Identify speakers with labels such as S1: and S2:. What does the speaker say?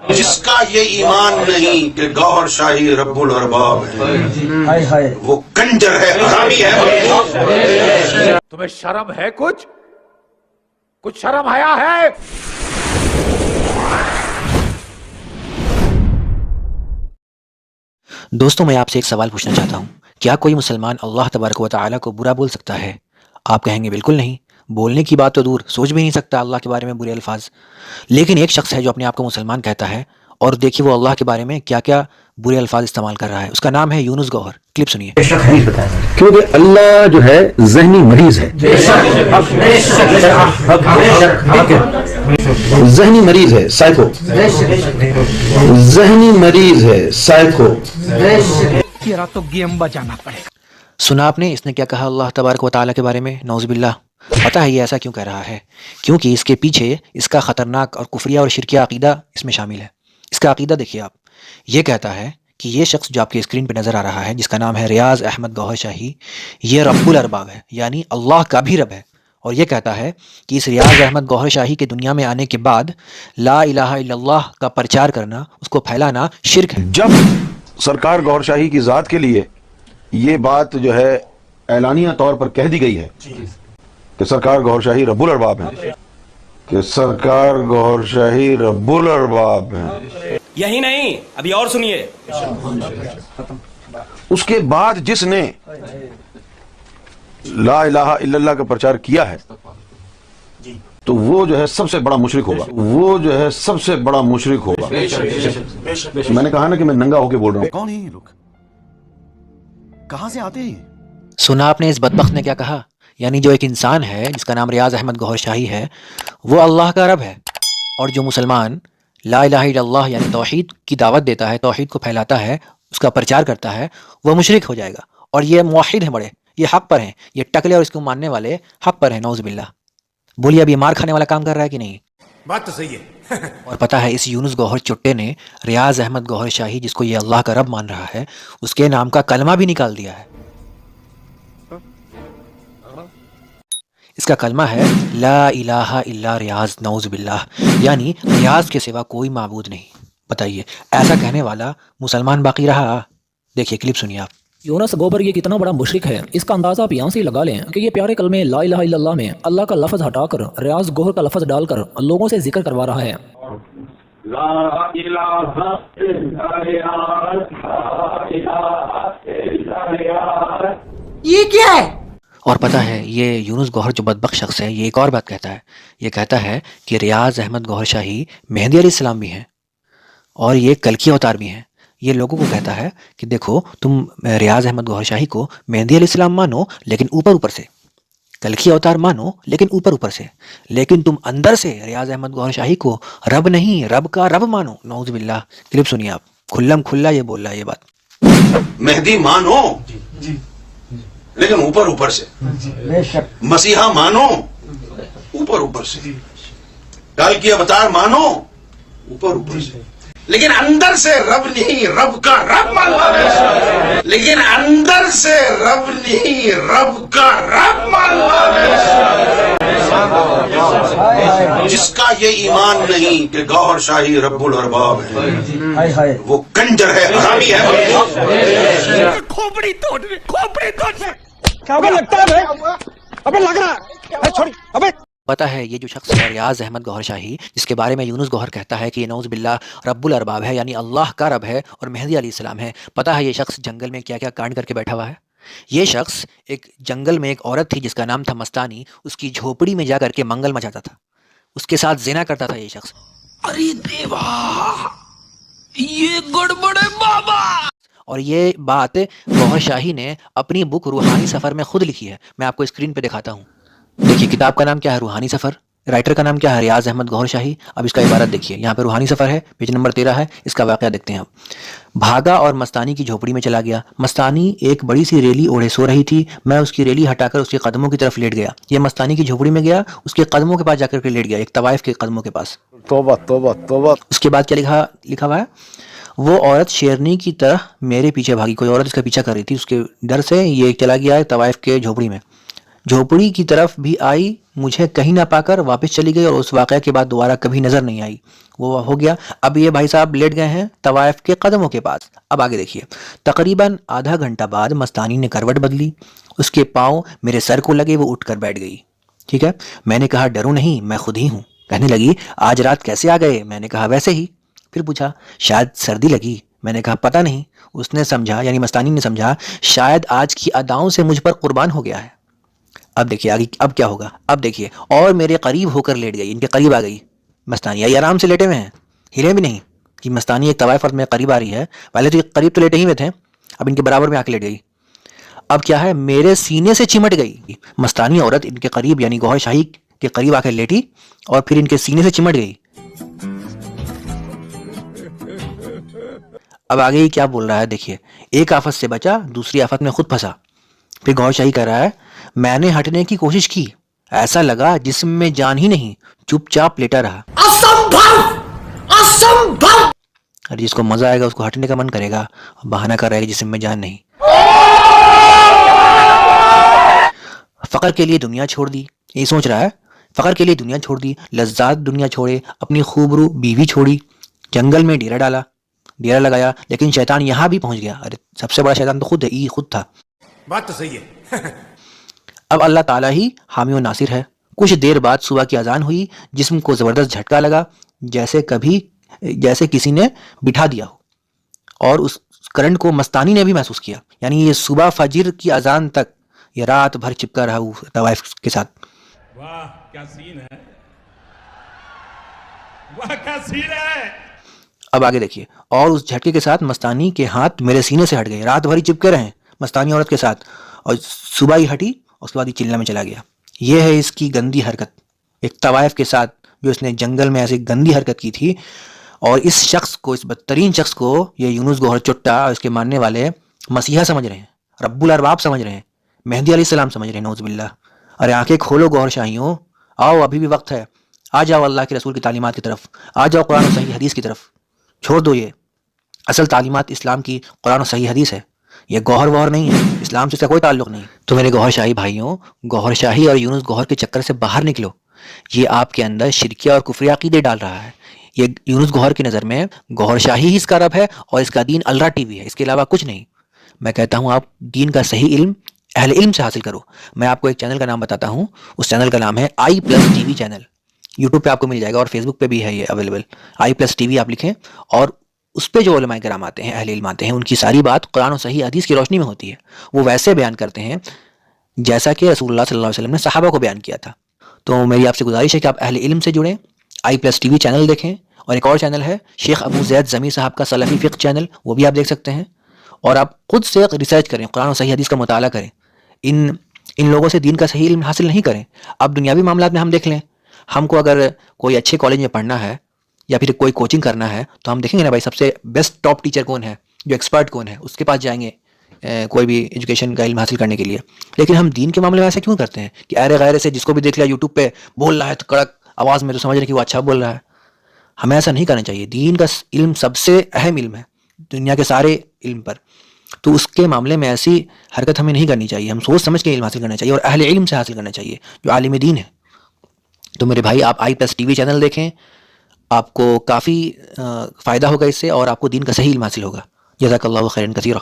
S1: جس کا یہ ایمان نہیں کہ گوہر شاہی رب الارباب ہے، وہ کنجر ہے، حرامی ہے۔
S2: تمہیں شرم ہے؟ کچھ شرم حیا ہے؟
S3: دوستوں، میں آپ سے ایک سوال پوچھنا چاہتا ہوں، کیا کوئی مسلمان اللہ تبارک و تعالیٰ کو برا بول سکتا ہے؟ آپ کہیں گے بالکل نہیں، بولنے کی بات تو دور، سوچ بھی نہیں سکتا اللہ کے بارے میں برے الفاظ۔ لیکن ایک شخص ہے جو اپنے آپ کو مسلمان کہتا ہے، اور دیکھیے وہ اللہ کے بارے میں کیا کیا برے الفاظ استعمال کر رہا ہے۔ اس کا نام ہے یونس گوہر، کلپ سنیے۔
S4: کیونکہ اللہ جو ہے ذہنی مریض ہے، ذہنی مریض ہے، سائیکو، ذہنی مریض ہے، سائیکو۔
S2: تو گیم بجانا پڑے گا۔
S3: سنا آپ نے اس نے کیا کہا اللہ تبارک و تعالیٰ کے بارے میں؟ نعوذ باللہ۔ پتہ ہے یہ ایسا کیوں کہہ رہا ہے؟ کیونکہ اس کے پیچھے اس کا خطرناک اور کفریہ اور شرکیہ عقیدہ اس میں شامل ہے۔ اس کا عقیدہ دیکھیے آپ، یہ کہتا ہے کہ یہ شخص جو آپ کے اسکرین پہ نظر آ رہا ہے، جس کا نام ہے ریاض احمد گوہر شاہی، یہ رب الارباب ہے، یعنی اللہ کا بھی رب ہے۔ اور یہ کہتا ہے کہ اس ریاض احمد گوہر شاہی کے دنیا میں آنے کے بعد لا الہ الا اللہ کا پرچار کرنا، اس کو پھیلانا شرک ہے۔
S5: جب سرکار گوہر شاہی کی ذات کے لیے یہ بات جو ہے اعلانیہ طور پر کہہ دی گئی ہے کہ سرکار گوہر شاہی رب الارباب ہیں، کہ سرکار گوہر شاہی رب الارباب ہیں،
S6: یہی نہیں، ابھی اور سنیے۔
S5: اس کے بعد جس نے لا الہ الا اللہ کا پرچار کیا ہے تو وہ جو ہے سب سے بڑا مشرک ہوگا، وہ جو ہے سب سے بڑا مشرک ہوگا۔ میں نے کہا نا کہ میں ننگا ہو کے بول رہا ہوں۔
S7: کون ہیں یہ لوگ؟ کہاں سے آتے ہیں؟
S3: سنا آپ نے اس بدبخت نے کیا کہا؟ یعنی جو ایک انسان ہے جس کا نام ریاض احمد گوہر شاہی ہے، وہ اللہ کا رب ہے، اور جو مسلمان لا الہ الا اللہ یعنی توحید کی دعوت دیتا ہے، توحید کو پھیلاتا ہے، اس کا پرچار کرتا ہے، وہ مشرک ہو جائے گا۔ اور یہ موحد ہیں، بڑے یہ حق پر ہیں، یہ ٹکلے اور اس کو ماننے والے حق پر ہیں، نعوذ باللہ۔ بولیے اب یہ مار کھانے والا کام کر رہا ہے کہ نہیں؟
S2: بات تو صحیح ہے۔
S3: اور پتہ ہے اس یونس گوہر چٹے نے ریاض احمد گوہر شاہی، جس کو یہ اللہ کا رب مان رہا ہے، اس کے نام کا کلمہ بھی نکال دیا ہے۔ اس کا کلمہ ہے لا الہ الا ریاض، نعوذ باللہ، یعنی ریاض کے سوا کوئی معبود نہیں۔ بتائیے ایسا کہنے والا مسلمان باقی رہا؟ دیکھیے کلپ سنیے آپ۔
S8: یونس گوبر یہ کتنا بڑا مشرک ہے، اس کا اندازہ آپ یہاں سے لگا لیں کہ یہ پیارے کلمے لا الہ الا اللہ میں اللہ کا لفظ ہٹا کر ریاض گوہر کا لفظ ڈال کر لوگوں سے ذکر کروا رہا ہے۔
S9: یہ کیا ہے؟
S3: اور پتہ ہے یہ یونس گوہر جو بدبخت شخص ہے، یہ ایک اور بات کہتا ہے، یہ کہتا ہے کہ ریاض احمد گوہر شاہی مہدی علیہ السلام بھی ہیں، اور یہ کلکی اوتار بھی ہیں۔ یہ لوگوں کو کہتا ہے کہ دیکھو تم ریاض احمد گوہر شاہی کو مہدی علیہ السلام مانو لیکن اوپر اوپر سے، کلکی اوتار مانو لیکن اوپر اوپر سے، لیکن تم اندر سے ریاض احمد گوہر شاہی کو رب نہیں، رب کا رب مانو، نعوذ باللہ۔ کلپ سنیے آپ، کھلم کھلا یہ بول رہا ہے یہ بات۔
S1: مہدی مانو لیکن اوپر اوپر سے، مسیحا مانو اوپر اوپر سے، کل کی اوتار مانو اوپر اوپر سے، لیکن اندر سے رب نہیں، رب کا رب مانو، لیکن اندر سے رب نہیں، رب کا رب مانو۔ جس کا یہ ایمان نہیں کہ گوہر شاہی رب الارباب ہے، وہ کنجر ہے، حرامی ہے۔
S2: کھوپڑی توڑ
S9: لگتا ہے ابے لگ رہا ہے۔
S3: پتہ ہے یہ جو شخص ہے ریاض احمد گوہر شاہی، جس کے بارے میں یونس گوہر کہتا ہے کہ یہ نعوذ باللہ رب الارباب ہے، یعنی اللہ کا رب ہے اور مہدی علیہ السلام ہے، پتہ ہے یہ شخص جنگل میں کیا کیا کانڈ کر کے بیٹھا ہوا ہے؟ یہ شخص ایک جنگل میں ایک عورت تھی جس کا نام تھا مستانی، اس کی جھوپڑی میں جا کر کے منگل مچاتا تھا، اس کے ساتھ زنا کرتا تھا یہ شخص۔
S8: ارے دیوا، یہ گڑبڑ ہے بابا۔
S3: اور یہ بات گوہر شاہی نے اپنی بک روحانی سفر میں خود لکھی ہے، میں آپ کو اسکرین پہ دکھاتا ہوں۔ دیکھیے کتاب کا نام کیا ہے؟ روحانی سفر۔ رائٹر کا نام کیا ہے؟ ریاض احمد گوہر شاہی۔ اب اس کا عبارت دیکھیے، یہاں پہ روحانی سفر ہے، پیج نمبر 13 ہے، اس کا واقعہ دیکھتے ہیں اب۔ بھاگا اور مستانی کی جھوپڑی میں چلا گیا۔ مستانی ایک بڑی سی ریلی اوڑھے سو رہی تھی، میں اس کی ریلی ہٹا کر اس کے قدموں کی طرف لیٹ گیا۔ یہ مستانی کی جھوپڑی میں گیا، اس کے قدموں کے پاس جا کر کے لیٹ گیا، ایک طوائف کے قدموں کے پاس۔
S5: توبہ توبہ توبہ۔
S3: اس کے بعد کیا لکھا ہوا ہے؟ وہ عورت شیرنی کی طرح میرے پیچھے بھاگی، کوئی عورت اس کا پیچھا کر رہی تھی، اس کے ڈر سے یہ چلا گیا ہے طوائف کے جھوپڑی میں۔ جھوپڑی کی طرف بھی آئی, مجھے کہیں نہ پا کر واپس چلی گئی اور اس واقعہ کے بعد دوبارہ کبھی نظر نہیں آئی. وہ ہو گیا. اب یہ بھائی صاحب لیٹ گئے ہیں طوائف کے قدموں کے پاس. اب آگے دیکھیے. تقریباً آدھا گھنٹہ بعد مستانی نے کروٹ بدلی, اس کے پاؤں میرے سر کو لگے, وہ اٹھ کر بیٹھ گئی. ٹھیک ہے, میں نے کہا ڈرو نہیں, میں خود ہی ہوں. کہنے لگی آج رات کیسے آ گئے؟ میں نے کہا ویسے ہی. پھر پوچھا شاید سردی لگی؟ میں نے کہا پتہ نہیں. اس نے سمجھا, یعنی مستانی نے سمجھا شاید آج کی اداؤں سے مجھ پر قربان ہو گیا ہے. اب دیکھیے آگے اب کیا ہوگا. اب دیکھیے, اور میرے قریب ہو کر لیٹ گئی, ان کے قریب آ گئی مستانی. یہ آرام سے لیٹے ہوئے ہیں, ہلے بھی نہیں. کہ مستانی ایک طوائف فرد میں قریب آ رہی ہے, پہلے تو یہ قریب تو لیٹے ہی ہوئے تھے, اب ان کے برابر میں آ کے لیٹ گئی. اب کیا ہے, میرے سینے سے چمٹ گئی. مستانی عورت ان کے قریب یعنی گوہر شاہی کے قریب آ کے لیٹی اور پھر ان کے سینے سے چمٹ گئی. اب آگے کیا بول رہا ہے دیکھیے. ایک آفت سے بچا, دوسری آفت میں خود پھنسا. پھر گوہر شاہی کہہ رہا ہے میں نے ہٹنے کی کوشش کی, ایسا لگا جسم میں جان ہی نہیں, چپ چاپ لیٹا رہا. اور جس کو مزہ آئے گا اس کو ہٹنے کا من کرے گا, بہانہ کر رہا ہے کہ جسم میں جان نہیں. فقر کے لیے دنیا چھوڑ دی, یہ سوچ رہا ہے فقر کے لیے دنیا چھوڑ دی, لذات دنیا چھوڑے, اپنی خوبرو بیوی چھوڑی, جنگل میں ڈیرا ڈالا, ڈیرا لگایا, لیکن شیطان یہاں بھی پہنچ گیا. ارے سب سے بڑا شیطان تو خود تھا.
S2: بات تو صحیح ہے.
S3: اب اللہ تعالیٰ ہی حامی و ناصر ہے. کچھ دیر بعد صبح کی اذان ہوئی, جسم کو زبردست جھٹکا لگا, جیسے کسی نے بٹھا دیا ہو, اور اس کرنٹ کو مستانی نے بھی محسوس کیا. یعنی یہ صبح فجر کی اذان تک یہ رات بھر چپکا رہا وہ طوائف کے ساتھ.
S2: واہ کیا سین ہے, واہ کیا سین ہے.
S3: اب آگے دیکھیے. اور اس جھٹکے کے ساتھ مستانی کے ہاتھ میرے سینے سے ہٹ گئے. رات بھر ہی چپکے رہے مستانی عورت کے ساتھ, اور صبح ہی ہٹی, اس کے بعد یہ چلنے میں چلا گیا. یہ ہے اس کی گندی حرکت, ایک طوائف کے ساتھ جو اس نے جنگل میں ایسی گندی حرکت کی تھی. اور اس شخص کو, اس بدترین شخص کو یہ یونس گوہر چٹا اور اس کے ماننے والے مسیحا سمجھ رہے ہیں, رب الارباب سمجھ رہے ہیں, مہدی علیہ السلام سمجھ رہے ہیں, نعوذ باللہ. ارے آنکھیں کھولو گوہر شاہیوں, آؤ ابھی بھی وقت ہے, آ جاؤ اللہ کے رسول کی تعلیمات کی طرف, آ جاؤ قرآن و صحیح حدیث کی طرف. چھوڑ دو, یہ اصل تعلیمات اسلام کی قرآن و صحیح حدیث ہے, یہ گوہر وہر نہیں ہے, اسلام سے اس کا کوئی تعلق نہیں. تو میرے گوہر شاہی بھائیوں, گوہر شاہی اور یونس گوہر کے چکر سے باہر نکلو. یہ آپ کے اندر شرکیہ اور کفری عقیدے ڈال رہا ہے. یہ یونس گوہر کی نظر میں گوہر شاہی ہی اس کا رب ہے, اور اس کا دین اللہ ٹی وی ہے, اس کے علاوہ کچھ نہیں. میں کہتا ہوں آپ دین کا صحیح علم اہل علم سے حاصل کرو. میں آپ کو ایک چینل کا نام بتاتا ہوں, اس چینل کا نام ہے i+TV چینل. یوٹیوب پہ آپ کو مل جائے گا, اور فیس بک پہ بھی ہے یہ اویلیبل. i+TV آپ لکھیں, اور اس پہ جو علماء کرام آتے ہیں, اہل علم آتے ہیں, ان کی ساری بات قرآن و صحیح حدیث کی روشنی میں ہوتی ہے. وہ ویسے بیان کرتے ہیں جیسا کہ رسول اللہ صلی اللہ علیہ وسلم نے صحابہ کو بیان کیا تھا. تو میری آپ سے گزارش ہے کہ آپ اہل علم سے جڑیں, i+TV چینل دیکھیں. اور ایک اور چینل ہے شیخ ابو زید زمی صاحب کا سلفی فقہ چینل, وہ بھی آپ دیکھ سکتے ہیں. اور آپ خود سے ریسرچ کریں, قرآن و صحیح حدیث کا مطالعہ کریں. ان لوگوں سے دین کا صحیح علم حاصل نہیں کریں. اب دنیاوی معاملات میں ہم دیکھ لیں, ہم کو اگر کوئی اچھے کالج میں پڑھنا ہے یا پھر کوئی کوچنگ کرنا ہے, تو ہم دیکھیں گے نا بھائی سب سے بیسٹ ٹاپ ٹیچر کون ہے, جو ایکسپرٹ کون ہے, اس کے پاس جائیں گے کوئی بھی ایجوکیشن کا علم حاصل کرنے کے لیے. لیکن ہم دین کے معاملے میں ایسا کیوں کرتے ہیں کہ ارے غیر سے جس کو بھی دیکھ لیا یوٹیوب پہ بول رہا ہے تو کڑک آواز میں, تو سمجھ رہے کہ وہ اچھا بول رہا ہے. ہمیں ایسا نہیں کرنا چاہیے. دین کا علم سب سے اہم علم ہے دنیا کے سارے علم پر, تو اس کے معاملے میں ایسی حرکت ہمیں نہیں کرنی چاہیے. ہم سوچ سمجھ کے علم حاصل کرنا چاہیے, اور اہل علم سے حاصل کرنا چاہیے جو عالم دین ہے. تو میرے بھائی آپ i+TV چینل دیکھیں, آپ کو کافی فائدہ ہوگا اس سے, اور آپ کو دین کا صحیح علم حاصل ہوگا. جزاک اللہ خیرا کثیرا.